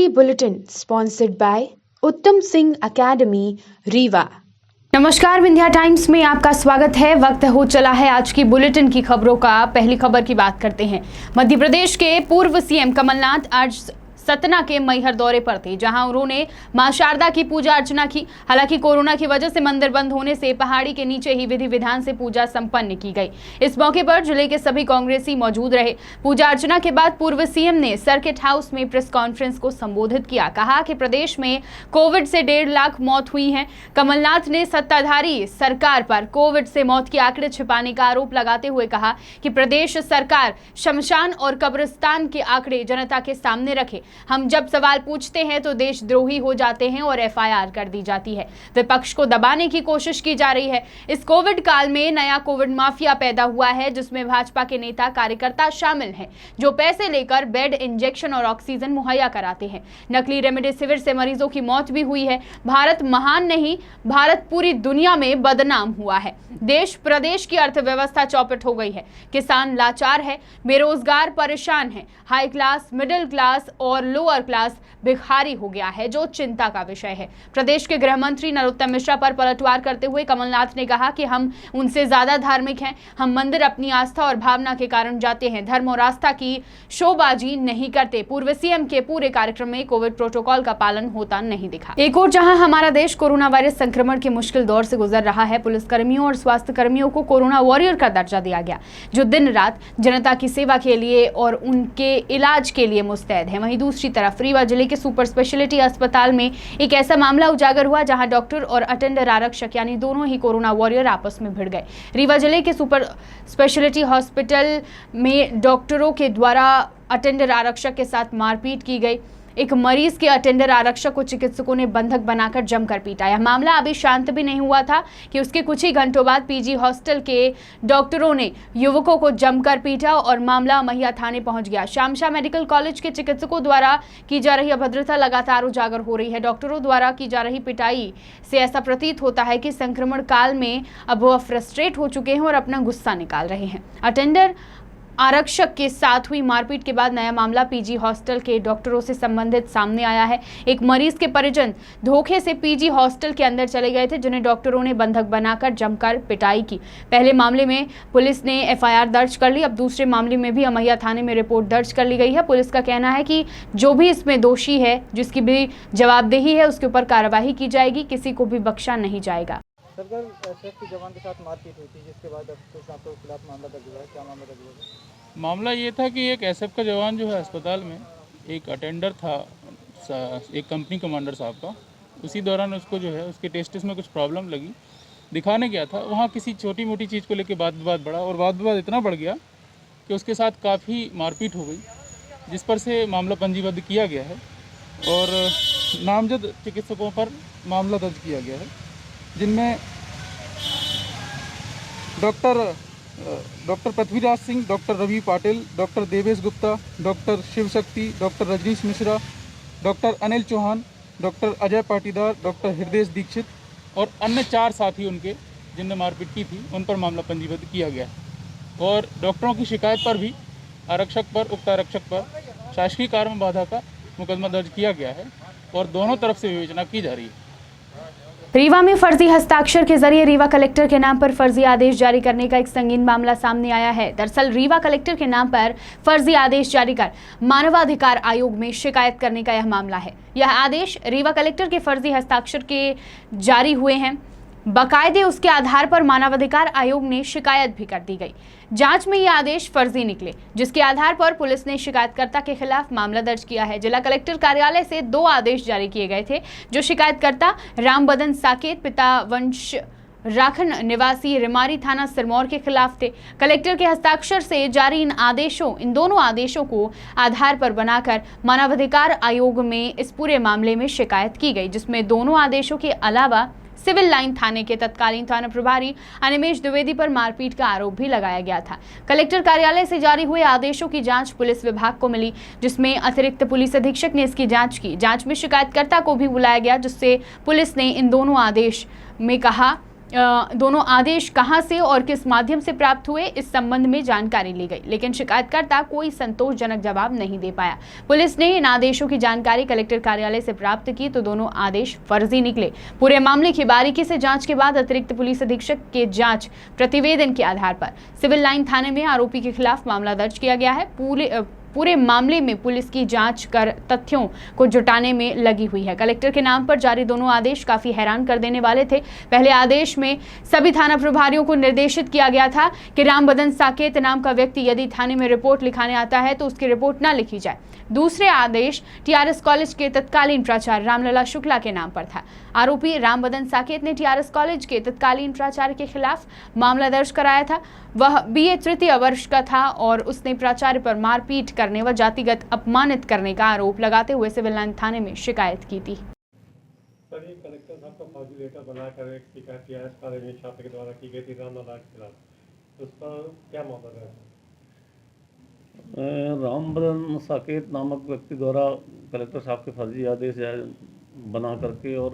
Bulletin sponsored by उत्तम Singh academy Rewa. नमस्कार, Vindhya times में आपका स्वागत है। वक्त हो चला है आज की बुलेटिन की खबरों का। पहली खबर की बात करते हैं। मध्य प्रदेश के पूर्व सीएम कमलनाथ आज सतना के मैहर दौरे पर थे, जहां उन्होंने मां शारदा की पूजा अर्चना की। हालांकि कोरोना की वजह से मंदिर बंद होने से पहाड़ी के नीचे ही विधि विधान से पूजा संपन्न की गई। इस मौके पर जिले के सभी कांग्रेसी मौजूद रहे। पूजा अर्चना के बाद पूर्व सीएम ने सर्किट हाउस में प्रेस कॉन्फ्रेंस को संबोधित किया। कहा कि प्रदेश में कोविड से 1.5 लाख मौत हुई है। कमलनाथ ने सत्ताधारी सरकार पर कोविड से मौत के आंकड़े छिपाने का आरोप लगाते हुए कहा कि प्रदेश सरकार शमशान और कब्रिस्तान के आंकड़े जनता के सामने रखे। हम जब सवाल पूछते हैं तो देशद्रोही हो जाते हैं और एफआईआर कर दी जाती है। विपक्ष को दबाने की कोशिश की जा रही है। इस कोविड काल में नया कोविड माफिया पैदा हुआ है, जिसमें भाजपा के नेता कार्यकर्ता शामिल हैं, जो पैसे लेकर बेड, इंजेक्शन और ऑक्सीजन मुहैया कराते हैं। नकली रेमडेसिविर से मरीजों की मौत भी हुई है। भारत महान नहीं, भारत पूरी दुनिया में बदनाम हुआ है। देश प्रदेश की अर्थव्यवस्था चौपट हो गई है। किसान लाचार है, बेरोजगार परेशान है, हाई क्लास, मिडिल क्लास और लोअर क्लास भिखारी हो गया है, जो चिंता का विषय है। प्रदेश के गृह मंत्री नरोत्तम मिश्रा पर पलटवार करते हुए कमलनाथ ने कहा कि हम उनसे ज्यादा धार्मिक हैं। हम मंदिर अपनी आस्था और भावना के कारण जाते हैं, धर्म और आस्था की शोबाजी नहीं करते। पूर्व सीएम के पूरे कार्यक्रम में कोविड प्रोटोकॉल का पालन होता नहीं दिखा। एक और जहां हमारा देश कोरोना वायरस संक्रमण के मुश्किल दौर से गुजर रहा है, पुलिस कर्मियों और स्वास्थ्य कर्मियों को कोरोना वॉरियर का दर्जा दिया गया, जो दिन रात जनता की सेवा के लिए और उनके इलाज के लिए मुस्तैद है। वहीं दूसरी तरफ रीवा जिले के सुपर स्पेशलिटी अस्पताल में एक ऐसा मामला उजागर हुआ जहां डॉक्टर और अटेंडर आरक्षक यानी दोनों ही कोरोना वॉरियर आपस में भिड़ गए। रीवा जिले के सुपर स्पेशलिटी हॉस्पिटल में डॉक्टरों के द्वारा अटेंडर आरक्षक के साथ मारपीट की गई। एक मरीज के अटेंडर आरक्षक को चिकित्सकों ने बंधक बनाकर जमकर पीटा। यह मामला अभी शांत भी नहीं हुआ था कि उसके कुछ ही घंटों बाद पीजी हॉस्टल के डॉक्टरों ने युवकों को जमकर पीटा और मामला मैया थाने पहुंच गया। शामशा मेडिकल कॉलेज के चिकित्सकों द्वारा की जा रही अभद्रता लगातार उजागर हो रही है। डॉक्टरों द्वारा की जा रही पिटाई से ऐसा प्रतीत होता है कि संक्रमण काल में अब वह फ्रस्ट्रेट हो चुके हैं और अपना गुस्सा निकाल रहे हैं। अटेंडर आरक्षक के साथ हुई मारपीट के बाद नया मामला पीजी हॉस्टल के डॉक्टरों से संबंधित सामने आया है। एक मरीज के परिजन धोखे से पीजी हॉस्टल के अंदर चले गए थे, जिन्हें डॉक्टरों ने बंधक बनाकर जमकर पिटाई की। पहले मामले में पुलिस ने एफआईआर दर्ज कर ली। अब दूसरे मामले में भी अमैया थाने में रिपोर्ट दर्ज कर ली गई है। पुलिस का कहना है कि जो भी इसमें दोषी है, जिसकी भी जवाबदेही है, उसके ऊपर कार्रवाई की जाएगी। किसी को भी बख्शा नहीं जाएगा। जवान के साथ मारपीट हुई थी, जिसके बाद आपके खिलाफ मामला दर्ज हुआ है। क्या मामला दर्ज हुआ? मामला ये था कि एक एसएफ का जवान जो है अस्पताल में एक अटेंडर था, एक कंपनी कमांडर साहब का। उसी दौरान उसको जो है उसके टेस्टिस में कुछ प्रॉब्लम लगी, दिखाने गया था। वहाँ किसी छोटी मोटी चीज़ को लेकर वाद विवाद बढ़ा और वाद विवाद इतना बढ़ गया कि उसके साथ काफ़ी मारपीट हो गई, जिस पर से मामला पंजीबद्ध किया गया है और नामजद चिकित्सकों पर मामला दर्ज किया गया है, जिनमें doctor Prithviraj Singh, doctor Ravi Patil, doctor Devesh Gupta, doctor Shiv Shakti, doctor Rajneesh Mishra, doctor Anil Chauhan, doctor Ajay Patidar, doctor Hriday Dikshit और अन्य 4 साथी उनके जिनने मारपीट की थी, उन पर मामला पंजीबद्ध किया गया है। और डॉक्टरों की शिकायत पर भी उक्त आरक्षक पर शासकीय कार्य में बाधा का मुकदमा दर्ज किया गया है और दोनों तरफ से विवेचना की जा रही है। रीवा में फर्जी हस्ताक्षर के जरिए रीवा कलेक्टर के नाम पर फर्जी आदेश जारी करने का एक संगीन मामला सामने आया है। दरअसल रीवा कलेक्टर के नाम पर फर्जी आदेश जारी कर मानवाधिकार आयोग में शिकायत करने का यह मामला है। यह आदेश रीवा कलेक्टर के फर्जी हस्ताक्षर के जारी हुए हैं। बाकायदे उसके आधार पर मानवाधिकार आयोग ने शिकायत भी कर दी गई। जांच में ये आदेश फर्जी निकले, जिसके आधार पर पुलिस ने शिकायतकर्ता के खिलाफ मामला दर्ज किया है। जिला कलेक्टर कार्यालय से 2 आदेश जारी किए गए थे, जो शिकायतकर्ता रामबदन साकेत, पिता वंश राखन, निवासी रिमारी थाना सिरमौर के खिलाफ थे। कलेक्टर के हस्ताक्षर से जारी इन दोनों आदेशों को आधार पर बनाकर मानवाधिकार आयोग में इस पूरे मामले में शिकायत की गई, जिसमें दोनों आदेशों के अलावा सिविल लाइन थाने के तत्कालीन थाना प्रभारी अनिमेश द्विवेदी पर मारपीट का आरोप भी लगाया गया था। कलेक्टर कार्यालय से जारी हुए आदेशों की जांच पुलिस विभाग को मिली, जिसमें अतिरिक्त पुलिस अधीक्षक ने इसकी जांच की। जांच में शिकायतकर्ता को भी बुलाया गया, जिससे पुलिस ने इन दोनों आदेश में कहा दोनों आदेश कहां से और किस माध्यम से प्राप्त हुए, इस संबंध में जानकारी ली गई, लेकिन शिकायतकर्ता कोई संतोषजनक जवाब नहीं दे पाया। पुलिस ने इन आदेशों की जानकारी कलेक्टर कार्यालय से प्राप्त की तो दोनों आदेश फर्जी निकले। पूरे मामले की बारीकी से जांच के बाद अतिरिक्त पुलिस अधीक्षक के जांच प्रतिवेदन के आधार पर सिविल लाइन थाने में आरोपी के खिलाफ मामला दर्ज किया गया है। पूरे मामले में पुलिस की जांच कर तथ्यों को जुटाने में लगी हुई है। कलेक्टर के नाम पर जारी दोनों आदेश काफी हैरान कर देने वाले थे। पहले आदेश में सभी थाना प्रभारियों को निर्देशित किया गया था कि रामबदन साकेत नाम का व्यक्ति यदि थाने में रिपोर्ट लिखाने आता है तो उसकी रिपोर्ट न लिखी जाए। दूसरे आदेश टीआरएस कॉलेज के तत्कालीन प्राचार्य रामलला शुक्ला के नाम पर था। आरोपी रामबदन साकेत ने टीआरएस कॉलेज के तत्कालीन प्राचार्य के खिलाफ मामला दर्ज कराया था। वह बीए तृतीय वर्ष का था और उसने प्राचार्य पर मारपीट करने व जातिगत अपमानित करने का आरोप लगाते हुए सिविल लाइन थाने में शिकायत की थी। सर, ये कलेक्टर साहब का फर्जी लेटर बनाकर एक शिकायत टीआरएस कॉलेज में छात्र के द्वारा की गई थी रामलला के खिलाफ, तो उस पर क्या मामला है? रामबदन साकेत नामक व्यक्ति द्वारा कलेक्टर साहब के फर्जी आदेश बना करके और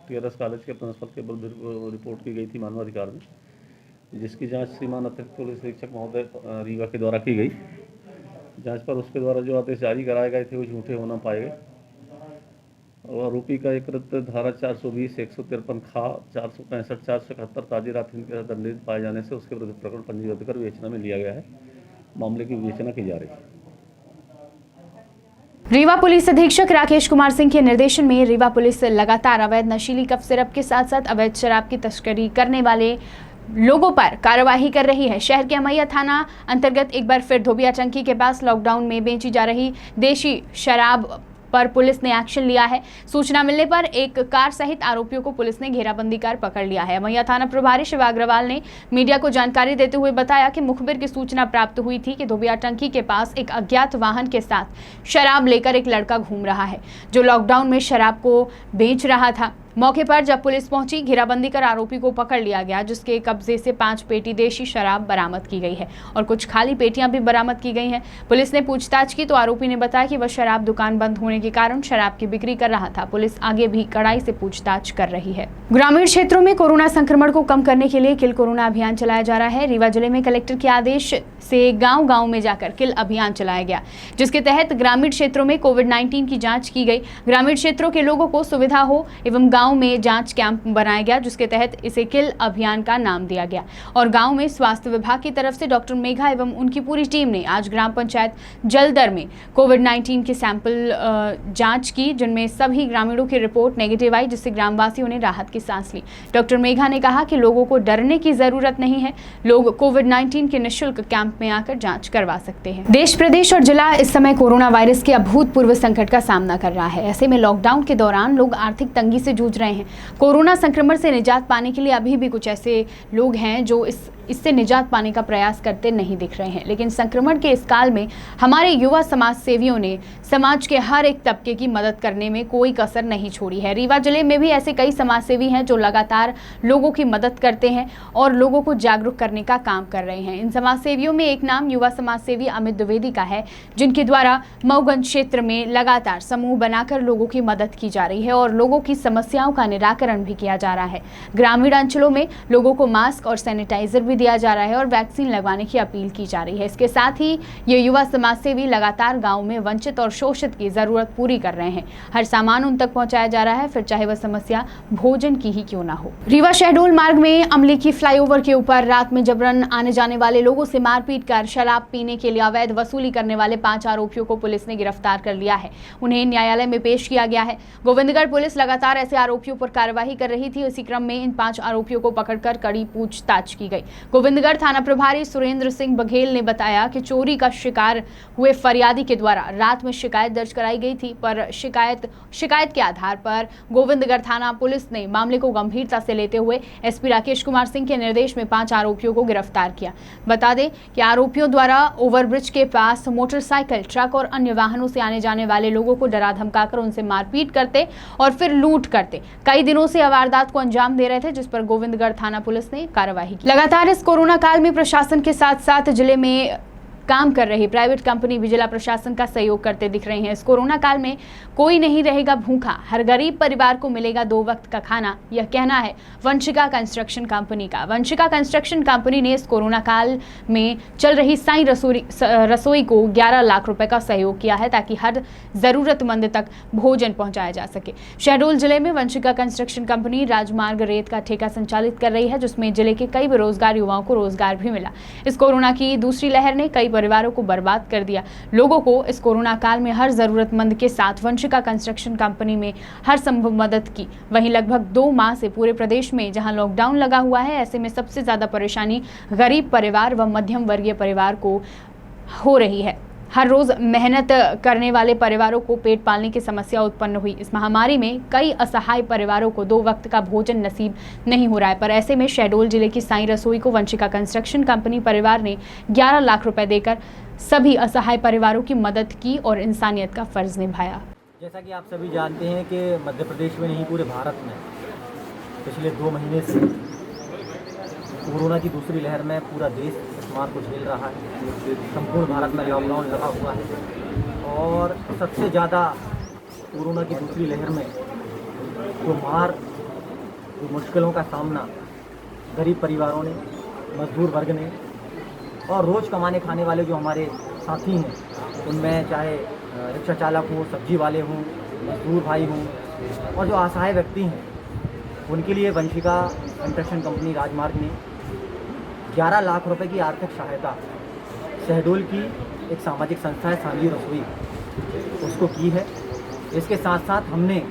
टीआरएस कॉलेज के प्रिंसिपल के विरुद्ध रिपोर्ट की गई थी मानवाधिकार में, जिसकी जांच श्रीमान अतिरिक्त पुलिस अधीक्षक महोदय रीवा के द्वारा की गई। जांच पर उसके द्वारा जो आदेश जारी कराए गए थे वो झूठे होना पाए गए और आरोपी का एक धारा 420, 153 खा, 465, 471 ताजीरात के साथ दंडित पाए जाने से उसके विरुद्ध प्रकरण पंजीबद्ध कर विवेचना में लिया गया है। मामले की विवेचना की जा रही है। रीवा पुलिस अधीक्षक राकेश कुमार सिंह के निर्देशन में रीवा पुलिस लगातार अवैध नशीली कफ सिरप के साथ साथ अवैध शराब की तस्करी करने वाले लोगों पर कार्रवाई कर रही है। शहर के अमैया थाना अंतर्गत एक बार फिर धोबिया टंकी के पास लॉकडाउन में बेची जा रही देशी शराब पर पुलिस ने एक्शन लिया है। सूचना मिलने पर एक कार सहित आरोपियों को पुलिस ने घेराबंदी कर पकड़ लिया है। अमैया थाना प्रभारी शिवा अग्रवाल ने मीडिया को जानकारी देते हुए बताया कि मुखबिर की सूचना प्राप्त हुई थी कि धोबिया टंकी के पास एक अज्ञात वाहन के साथ शराब लेकर एक लड़का घूम रहा है जो लॉकडाउन में शराब को बेच रहा था। मौके पर जब पुलिस पहुंची, घेराबंदी कर आरोपी को पकड़ लिया गया, जिसके कब्जे से 5 पेटी देशी शराब बरामद की गई है और कुछ खाली पेटियां भी बरामद की गई हैं। पुलिस ने पूछताछ की तो आरोपी ने बताया कि वह शराब दुकान बंद होने के कारण शराब की बिक्री कर रहा था। पुलिस आगे भी कड़ाई से पूछताछ कर रही है। ग्रामीण क्षेत्रों में कोरोना संक्रमण को कम करने के लिए किल कोरोना अभियान चलाया जा रहा है। रीवा जिले में कलेक्टर के आदेश से गाँव-गाँव में जाकर किल अभियान चलाया गया, जिसके तहत ग्रामीण क्षेत्रों में कोविड-19 की जाँच की गई। ग्रामीण क्षेत्रों के लोगों को सुविधा हो एवं गाँव में जांच कैंप बनाया गया, जिसके तहत इसे किल अभियान का नाम दिया गया और गांव में स्वास्थ्य विभाग की तरफ से डॉक्टर मेघा एवं उनकी पूरी टीम ने आज ग्राम पंचायत जलदर में कोविड-19 के सैंपल जांच की, जिनमें सभी ग्रामीणों की रिपोर्ट नेगेटिव आई, जिससे ग्रामवासियों ने राहत की सांस ली। डॉक्टर मेघा ने कहा कि लोगों को डरने की जरूरत नहीं है, लोग कोविड-19 के निःशुल्क कैंप में आकर जांच करवा सकते हैं। देश, प्रदेश और जिला इस समय कोरोना वायरस के अभूतपूर्व संकट का सामना कर रहा है। ऐसे में लॉकडाउन के दौरान लोग आर्थिक तंगी से जूझ रहे हैं। कोरोना संक्रमण से निजात पाने के लिए अभी भी कुछ ऐसे लोग हैं जो इससे निजात पाने का प्रयास करते नहीं दिख रहे हैं, लेकिन संक्रमण के इस काल में हमारे युवा समाज सेवियों ने समाज के हर एक तबके की मदद करने में कोई कसर नहीं छोड़ी है। रीवा जिले में भी ऐसे कई समाज सेवी हैं जो लगातार लोगों की मदद करते हैं और लोगों को जागरूक करने का काम कर रहे हैं। इन समाज सेवियों में एक नाम युवा समाज सेवी अमित द्विवेदी का है, जिनके द्वारा मऊगंज क्षेत्र में लगातार समूह बनाकर लोगों की मदद की जा रही है और लोगों की समस्याओं का निराकरण भी किया जा रहा है। ग्रामीण अंचलों में लोगों को मास्क और सैनिटाइजर भी दिया जा रहा है और वैक्सीन लगवाने की अपील की जा रही है। इसके साथ ही ये युवा समाज सेवी लगातार गांव में वंचित और शोषित की जरूरत पूरी कर रहे हैं। हर सामान उन तक पहुंचाया जा रहा है, फिर चाहे वह समस्या भोजन की ही क्यों ना हो। रीवा शहडोल मार्ग में अमली की फ्लाईओवर के ऊपर रात में जबरन आने जाने वाले लोगों से मारपीट कर शराब पीने के लिए अवैध वसूली करने वाले 5 आरोपियों को पुलिस ने गिरफ्तार कर लिया है। उन्हें न्यायालय में पेश किया गया है। गोविंदगढ़ पुलिस लगातार ऐसे आरोपियों पर कार्रवाई कर रही थी। इसी क्रम में इन 5 आरोपियों को पकड़कर कड़ी पूछताछ की गई। गोविंदगढ़ थाना प्रभारी सुरेंद्र सिंह बघेल ने बताया कि चोरी का शिकार हुए फरियादी के द्वारा रात में शिकायत दर्ज कराई गई थी, पर शिकायत के आधार पर गोविंदगढ़ थाना पुलिस ने मामले को गंभीरता से लेते हुए एसपी राकेश कुमार सिंह के निर्देश में 5 आरोपियों को गिरफ्तार किया। बता दें कि आरोपियों द्वारा ओवरब्रिज के पास मोटरसाइकिल, ट्रक और अन्य वाहनों से आने जाने वाले लोगों को डरा धमकाकर उनसे मारपीट करते और फिर लूट करते कई दिनों से वारदात को अंजाम दे रहे थे, जिस पर गोविंदगढ़ थाना पुलिस ने कार्रवाई की। लगातार इस कोरोना काल में प्रशासन के साथ साथ जिले में काम कर रही प्राइवेट कंपनी भी जिला प्रशासन का सहयोग करते दिख रही हैं। इस कोरोना काल में कोई नहीं रहेगा भूखा, हर गरीब परिवार को मिलेगा 2 वक्त का खाना, यह कहना है वंशिका कंस्ट्रक्शन कंपनी का। वंशिका कंस्ट्रक्शन कंपनी ने इस कोरोना काल में चल रही साई रसोई को 11 लाख रुपए का सहयोग किया है ताकि हर जरूरतमंद तक भोजन पहुंचाया जा सके। शहडोल जिले में वंशिका कंस्ट्रक्शन कंपनी राजमार्ग रेत का ठेका संचालित कर रही है, जिसमें जिले के कई बेरोजगार युवाओं को रोजगार भी मिला। इस कोरोना की दूसरी लहर ने कई परिवारों को बर्बाद कर दिया। लोगों को इस कोरोना काल में हर जरूरतमंद के साथ वंशिका कंस्ट्रक्शन कंपनी में हर संभव मदद की। वहीं लगभग 2 माह से पूरे प्रदेश में जहां लॉकडाउन लगा हुआ है, ऐसे में सबसे ज्यादा परेशानी गरीब परिवार व मध्यम वर्गीय परिवार को हो रही है। हर रोज मेहनत करने वाले परिवारों को पेट पालने की समस्या उत्पन्न हुई। इस महामारी में कई असहाय परिवारों को 2 वक्त का भोजन नसीब नहीं हो रहा है, पर ऐसे में शहडोल जिले की साई रसोई को वंशिका कंस्ट्रक्शन कंपनी परिवार ने 11 लाख रुपए देकर सभी असहाय परिवारों की मदद की और इंसानियत का फर्ज निभाया। जैसा कि आप सभी जानते हैं कि मध्य प्रदेश में नहीं पूरे भारत में पिछले 2 महीने से कोरोना की दूसरी लहर में पूरा देश इस मार को झेल रहा है। संपूर्ण भारत में लॉकडाउन लगा हुआ है और सबसे ज़्यादा कोरोना की दूसरी लहर में जो मुश्किलों का सामना गरीब परिवारों ने, मजदूर वर्ग ने और रोज़ कमाने खाने वाले जो हमारे साथी हैं, उनमें चाहे रिक्शा चालक हों, सब्जी वाले हों, मजदूर भाई हों और जो असहाय व्यक्ति हैं, उनके लिए वंशिका कंस्ट्रक्शन कंपनी राजमार्ग ने 11 लाख रुपए की आर्थिक सहायता शहडोल की एक सामाजिक संस्था है साई रसोई, उसको की है। इसके साथ साथ हमने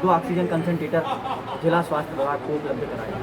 2 ऑक्सीजन कंसंट्रेटर जिला स्वास्थ्य विभाग को उपलब्ध कराए।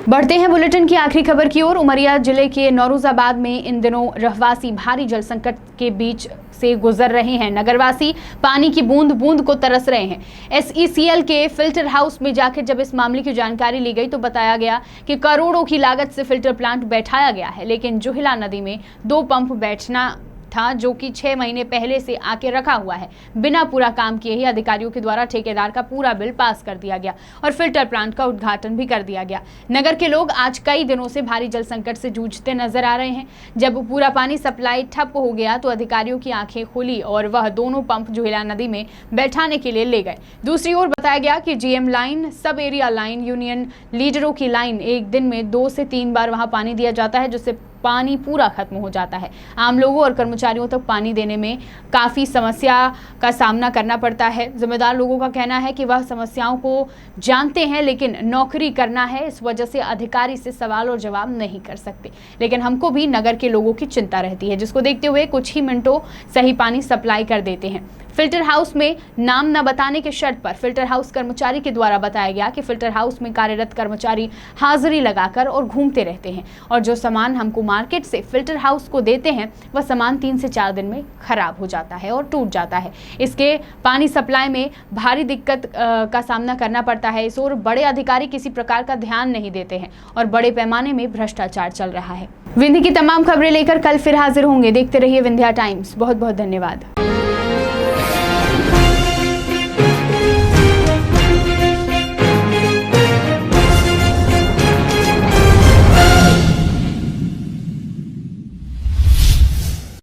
बढ़ते हैं बुलेटिन की आखिरी खबर की ओर। उमरिया जिले के नौरोजाबाद में इन दिनों रहवासी भारी जल संकट के बीच से गुजर रहे हैं। नगरवासी पानी की बूंद बूंद को तरस रहे हैं। SECL के फिल्टर हाउस में जाकर जब इस मामले की जानकारी ली गई तो बताया गया कि करोड़ों की लागत से फिल्टर प्लांट बैठाया गया है, लेकिन जोहिला नदी में 2 पंप बैठना था जो कि 6 महीने पहले से आके रखा हुआ है। बिना पूरा काम किए ही अधिकारियों के द्वारा ठेकेदार का पूरा बिल पास कर दिया गया और फिल्टर प्लांट का उद्घाटन भी कर दिया गया। नगर के लोग आज कई दिनों से भारी जल संकट से जूझते नजर आ रहे हैं। जब पूरा पानी सप्लाई ठप हो गया तो अधिकारियों की आंखें खुली और वह दोनों पंप जोहिला नदी में बैठाने के लिए ले गए। दूसरी ओर बताया गया कि GM लाइन, सब एरिया लाइन, यूनियन लीडरों की लाइन, एक दिन में 2 से 3 बार वहां पानी दिया जाता है, जिससे पानी पूरा खत्म हो जाता है। आम लोगों और कर्मचारियों तक पानी देने में काफ़ी समस्या का सामना करना पड़ता है। जिम्मेदार लोगों का कहना है कि वह समस्याओं को जानते हैं, लेकिन नौकरी करना है, इस वजह से अधिकारी से सवाल और जवाब नहीं कर सकते। लेकिन हमको भी नगर के लोगों की चिंता रहती है, जिसको देखते हुए कुछ ही मिनटों सही पानी सप्लाई कर देते हैं। फिल्टर हाउस में नाम न बताने के शर्त पर फिल्टर हाउस कर्मचारी के द्वारा बताया गया कि फिल्टर हाउस में कार्यरत कर्मचारी हाजिरी लगाकर और घूमते रहते हैं और जो सामान हमको मार्केट से फिल्टर हाउस को देते हैं वह सामान 3 से 4 दिन में खराब हो जाता है और टूट जाता है। इसके पानी सप्लाई में भारी दिक्कत का सामना करना पड़ता है। इस ओर बड़े अधिकारी किसी प्रकार का ध्यान नहीं देते हैं और बड़े पैमाने में भ्रष्टाचार चल रहा है। विंध्य की तमाम खबरें लेकर कल फिर हाजिर होंगे। देखते रहिए विंध्या टाइम्स। बहुत बहुत धन्यवाद।